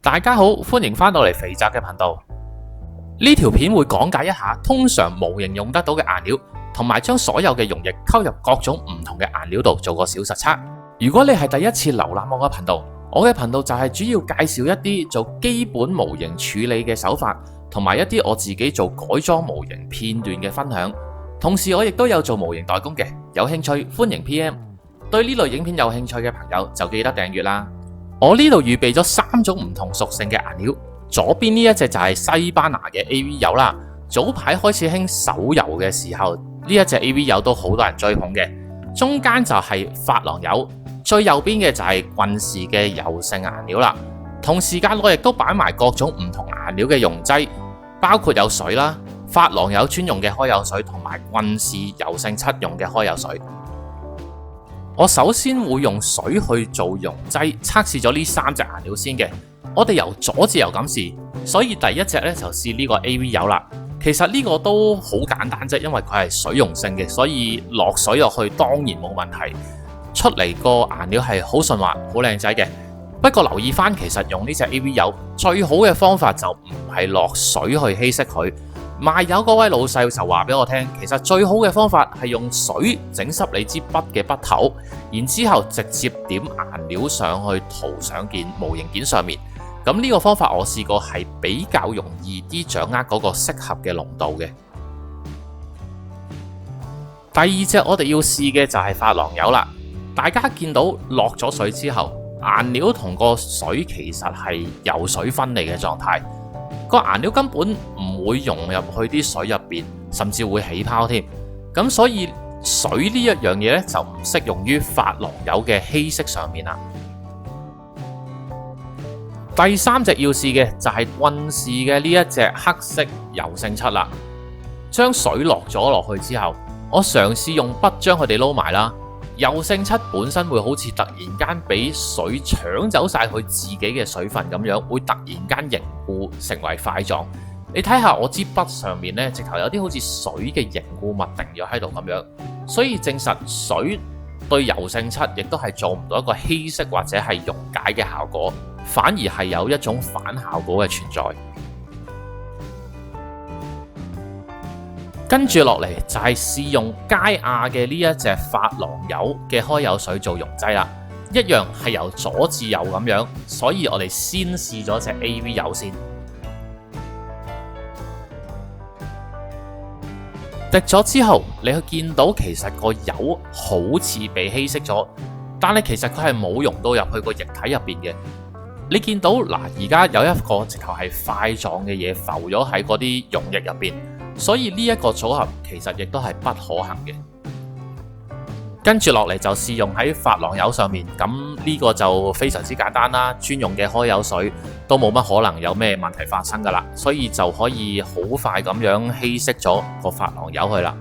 大家好，歡迎翻到嚟肥宅嘅頻道。呢條片會講解一下通常模型用得到嘅顏料，同埋將所有嘅溶液溝入各種唔同嘅顏料度做個小實測。如果你係第一次瀏覽我嘅頻道，我嘅頻道就係主要介紹一啲做基本模型處理嘅手法，同埋一啲我自己做改裝模型片段嘅分享。同時我亦都有做模型代工嘅，有興趣歡迎 PM。對呢類影片有興趣嘅朋友就記得訂閱啦。我呢度預備咗3種唔同屬性嘅顏料，左邊呢一隻就係西班牙嘅 AV 油啦。早排開始興手油嘅時候，呢一隻 AV 油都好多人追捧嘅。中間就係珐琅油，最右邊嘅就係棍氏嘅油性顏料啦。同時間我亦都擺埋各種唔同顏料嘅溶劑，包括有水啦、珐琅油專用嘅開油水，同埋棍氏油性漆用嘅開油水。我首先會用水去做溶劑，測試咗呢3隻顏料先嘅。我哋由左至右咁試，所以第一隻咧就試呢個 AV 油啦。其實呢個都好簡單啫，因為佢係水溶性嘅，所以落水落去當然冇問題。出嚟個顏料係好順滑、好靚仔嘅。不過留意翻，其實用呢隻 AV 油最好嘅方法就唔係落水去稀釋佢。賣油嗰位老細就話俾我聽，其實最好嘅方法係用水整濕你支筆嘅筆頭，然之後直接點顏料上去塗上件模型件上面。咁呢個方法我試過係比較容易啲掌握嗰個適合嘅濃度嘅。第二隻我哋要試嘅就係珐琅油啦。大家見到落咗水之後，顏料同個水其實係有水分離嘅狀態。個顏料根本唔會溶入去啲水入邊，甚至會起泡添。咁所以水呢一樣嘢咧就唔適用於珐琅油嘅稀釋上面啦。第3隻要試嘅就係棍氏嘅呢一隻黑色油性漆啦。將水落咗落去之後，我嘗試用筆將佢哋撈埋啦。油性漆本身會好似突然間俾水搶走晒佢自己嘅水分咁樣，會突然間凝固成為塊狀。你睇下我支筆上面呢，直頭有啲好似水嘅凝固物定咗喺度咁樣，所以證實水對油性漆亦都係做唔到一個稀釋或者係溶解嘅效果，反而係有一種反效果嘅存在。跟住落嚟就係試用佳亞嘅呢一隻珐琅油嘅開油水做溶劑啦，一樣係由左至右咁樣，所以我哋先試咗隻 AV 油先。滴咗之後，你去見到其實個油好似被稀釋咗，但係其實佢係冇溶到入去個液體入邊嘅。你見到嗱，而家有一個直頭係塊狀嘅嘢浮咗喺嗰啲溶液入邊。所以呢一個組合其實亦都係不可行嘅。跟住落嚟就試用喺珐琅油上面，咁呢個就非常之簡單啦，專用嘅開油水都冇乜可能有咩問題發生噶啦，所以就可以好快咁樣稀釋咗個珐琅油去啦。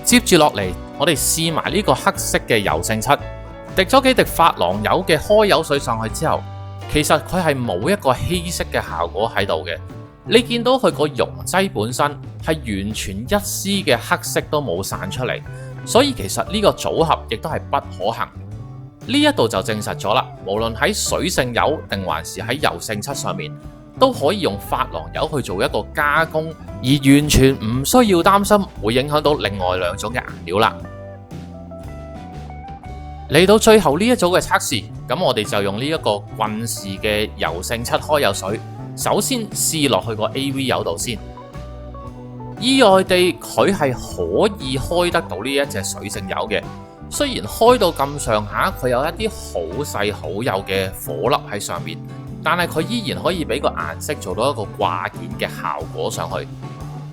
接住落嚟，我哋試埋呢個黑色嘅油性漆，滴咗幾滴珐琅油嘅開油水上去之後，其實佢係冇一個稀釋嘅效果喺度嘅。你見到佢個溶劑本身係完全一絲嘅黑色都冇散出嚟，所以其實呢個組合亦都係不可行。呢一度就證實咗啦，無論喺水性油定還是喺油性漆上面，都可以用珐琅油去做一個加工，而完全唔需要擔心會影響到另外2種嘅顏料啦。嚟到最後呢一組嘅測試，咁我哋就用呢一個棍氏嘅油性漆開油水，首先試落去個 AV 油度先。意外地，佢係可以開得到呢一隻水性油嘅。雖然開到咁上下，佢有一啲好細好幼嘅火粒喺上面，但係佢依然可以俾個顏色做到一個掛件嘅效果上去。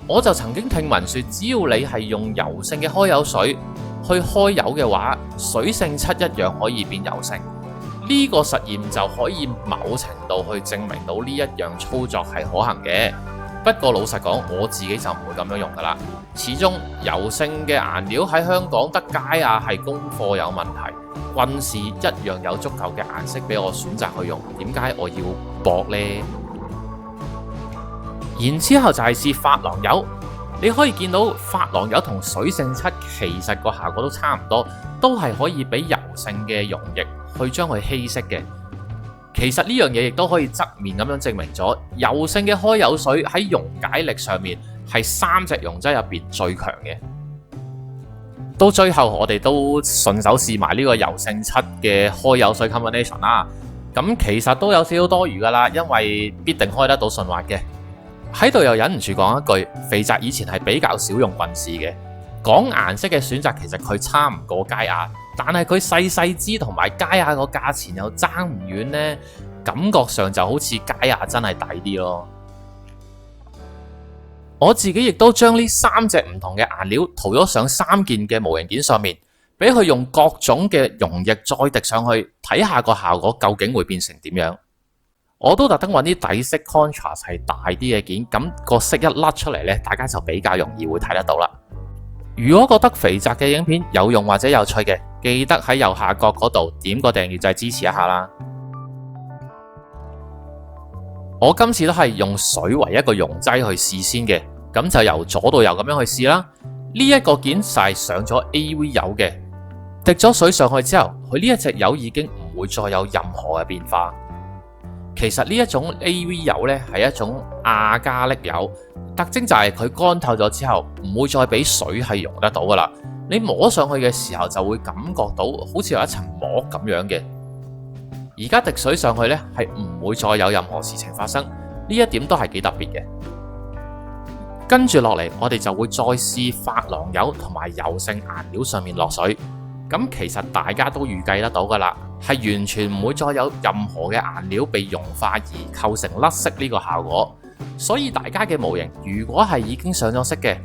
我就曾經聽聞說，只要你係用油性嘅開油水去開油嘅話，水性漆一樣可以變油性。呢個實驗就可以某程度去證明到呢一樣操作係可行嘅。不過老實講，我自己就唔會咁樣用噶啦。始終油性嘅顏料喺香港得佳亞係供貨有問題，棍氏一樣有足夠嘅顏色俾我選擇去用，點解我要搏呢？然之後就係試珐琅油。你可以見到珐琅油同水性漆其實個效果都差唔多，都係可以俾油性嘅溶液去將佢稀釋嘅。其實呢樣嘢亦都可以側面咁樣證明咗，柔性嘅開油水喺溶解力上面係3隻溶劑入邊最強嘅。到最後我哋都順手試埋呢個柔性7嘅開油水 combination 啦。咁其實都有少少多餘噶啦，因為必定開得到順滑嘅。喺度又忍唔住講一句，肥宅以前係比較少用棍試嘅。講顏色嘅選擇，其實佢差唔過佳亞，但係佢細支同埋佳亞個價錢又爭唔遠呢，感覺上就好似佳亞真係抵啲咯。我自己亦都將呢3隻唔同嘅顏料塗咗上3件嘅模型件上面，俾佢用各種嘅溶液再滴上去，睇下個效果究竟會變成點樣。我都特登揾啲底色 contrast 係大啲嘅件，咁個色一甩出嚟呢，大家就比較容易會睇得到啦。如果覺得肥宅嘅影片有用或者有趣嘅，記得喺右下角嗰度點個訂閱掣支持一下啦。我今次都係用水為一個溶劑去試先嘅，咁就由左到右咁樣去試啦。呢一個件係上咗 AV 油嘅，滴咗水上去之後，佢呢一隻油已經唔會再有任何嘅變化。其實呢一種 AV 油呢係一種亞加力油，特徵就係佢乾透咗之後唔會再俾水係溶得到噶啦。你摸上去嘅時候就會感覺到好似有一層膜咁樣嘅。而家滴水上去呢係唔會再有任何事情發生，呢一點都係幾特別嘅。跟住落嚟，我哋就會再試珐琅油同埋柔性顏料上面落水。咁其實大家都預計得到噶啦，係完全唔會再有任何嘅顏料被溶化而構成甩色呢個效果。所以大家嘅模型如果係已經上咗色嘅，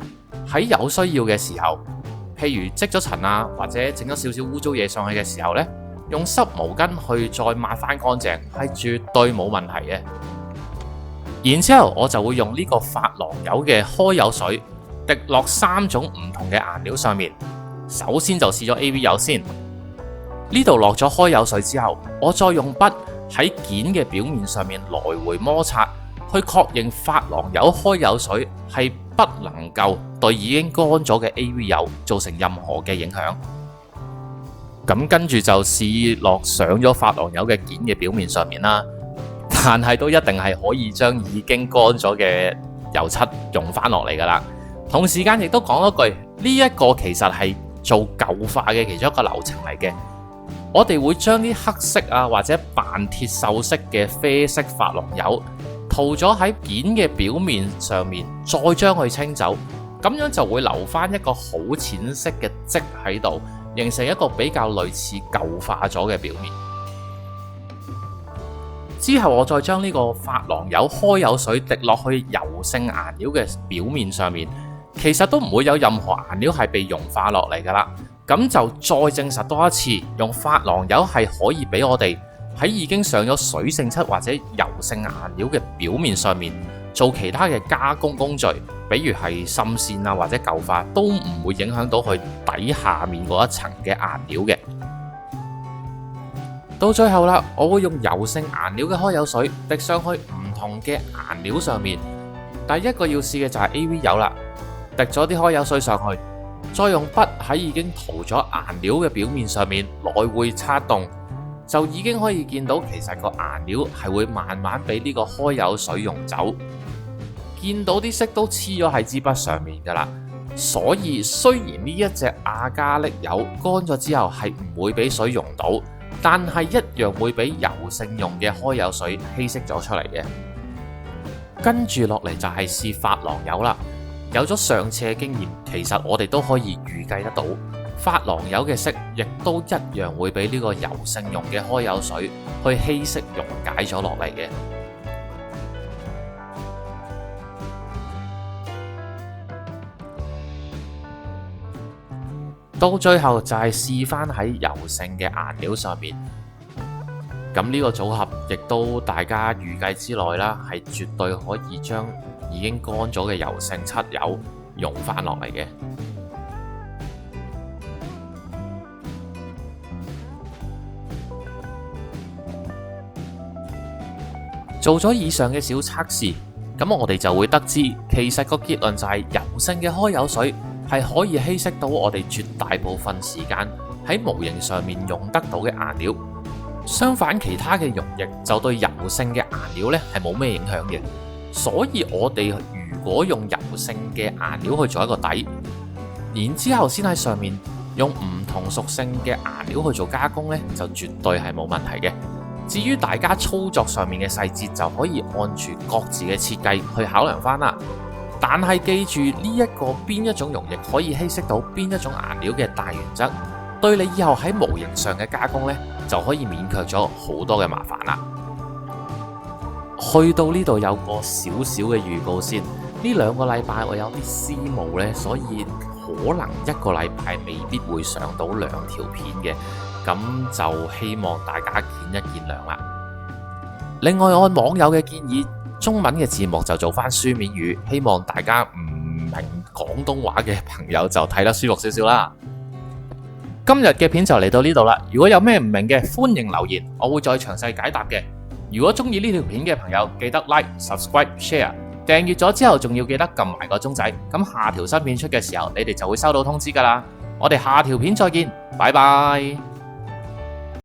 喺有需要嘅時候，譬如積咗塵啊，或者整咗少少污糟嘢上去嘅時候呢，用濕毛巾去再抹翻乾淨，係絕對冇問題嘅。然之後我就會用呢個珐琅油嘅開油水滴落3種唔同嘅顏料上面。首先就試咗 AV 油先，呢度落咗開油水之後，我再用筆喺件嘅表面上面來回摩擦，去確認珐琅油開油水係不能夠對已經乾咗嘅 AV 油造成任何嘅影響。咁跟住就試落上咗珐琅油嘅件嘅表面上面啦，但係都一定係可以將已經乾咗嘅油漆溶翻落嚟噶啦。同時間亦都講一句，呢一個其實係做舊化嘅其中一個流程嚟嘅。我哋會將啲黑色啊或者扮鐵鏽色嘅啡色珐琅油塗咗喺件嘅表面上面，再將佢清走，咁樣就會留翻一個好淺色嘅跡喺度，形成一個比較類似舊化咗嘅表面。之後我再將呢個珐琅油開油水滴落去柔性顏料嘅表面上面，其實都唔會有任何顏料係被溶化落嚟噶啦。咁就再證實多一次，用珐琅油係可以俾我哋喺已經上咗水性漆或者柔性顏料嘅表面上面做其他嘅加工工序，比如係滲線啊或者舊化，都唔會影響到佢底下面嗰一層嘅顏料嘅。到最後啦，我會用柔性顏料嘅開油水滴上去唔同嘅顏料上面。第一個要試嘅就係 AV 油啦，滴咗啲開油水上去，再用筆喺已經塗咗顏料嘅表面上面來回擦動，就已經可以見到其實個顏料係會慢慢俾呢個開油水溶走，見到啲色都黐咗喺支筆上面噶啦。所以雖然呢一隻亞加力油乾咗之後係唔會俾水溶到，但係一樣會俾柔性用嘅開油水稀釋咗出嚟嘅。跟住落嚟就係試珐琅油啦。有咗上次嘅經驗，其實我哋都可以預計得到，珐琅油嘅色亦都一樣會俾呢個柔性用嘅開油水去稀釋溶解咗落嚟嘅。到最後就係試翻喺柔性嘅顏料上面，咁呢個組合亦都大家預計之內啦，係絕對可以將已經乾咗嘅柔性漆油溶翻落嚟嘅。做咗以上嘅小測試，咁我哋就會得知，其實個結論就係柔性嘅開油水係可以稀釋到我哋絕大部分時間喺模型上面用得到嘅顏料，相反，其他嘅溶液就對油性嘅顏料呢係冇咩影響嘅。所以我哋如果用油性嘅顏料去做一個底，然之後先喺上面用唔同屬性嘅顏料去做加工呢，就絕對係冇問題嘅。至於大家操作上面嘅細節，就可以按住各自嘅設計去考量翻啦。但係記住呢一個邊一種溶液可以稀釋到邊一種顏料嘅大原則，對你以後喺模型上嘅加工呢，就可以免卻咗好多嘅麻煩啦。去到呢度有個少少嘅預告先，呢2個禮拜我有啲私務呢，所以可能1個禮拜未必會上到2條片嘅。咁就希望大家見一見諒啦。另外，按網友嘅建議，中文嘅字幕就做翻書面語，希望大家唔明廣東話嘅朋友就睇得舒服少少啦。今日嘅片就嚟到呢度啦。如果有咩唔明嘅，歡迎留言，我會再詳細解答嘅。如果中意呢條片嘅朋友，記得 like、subscribe、share， 訂閱咗之後，仲要記得撳埋個鐘仔，咁下條新片出嘅時候，你哋就會收到通知噶啦。我哋下條片再見，拜拜。